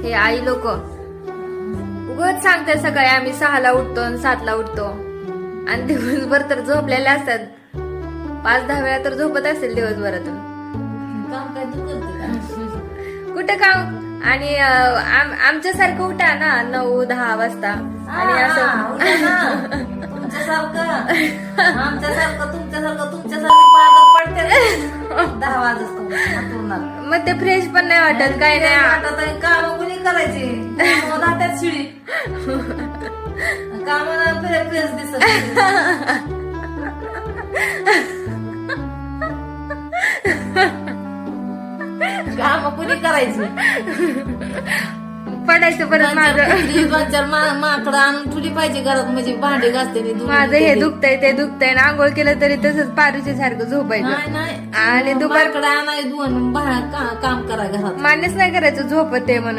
हे आई लोक उगाच सांगतात सकाळी आम्ही 6ला उठतो आणि 7ला उठतो आणि दिवसभर तर झोपलेले असतात. 5-10 वेळा तर झोपत असेल दिवसभरातून. काम काय तू करते का? कुठं काम आणि आमच्यासारखं उठा ना 9-10 वाजता आणि असं उठा ना. तुमच्यासारखं तुमच्यासारखी पादत पडते रे. 10 वाजता मग ते फ्रेश पण नाही वाटत काय नाही. काम कुणी करायची राहतात शिळी कामाला फ्रेश दिसत काम कुणी करायची पडायचं परत माझं माकडं आणून ठुली पाहिजे घरात म्हणजे भांडे घासते माझं हे दुखतंय ते दुखतंय ना आंघोळ केलं तरी तसंच पारूच्या सारखं झोपायचं आणि दुपारकडे आणाय काम करा घरात मान्यच नाही करायचं झोपत ते म्हणून.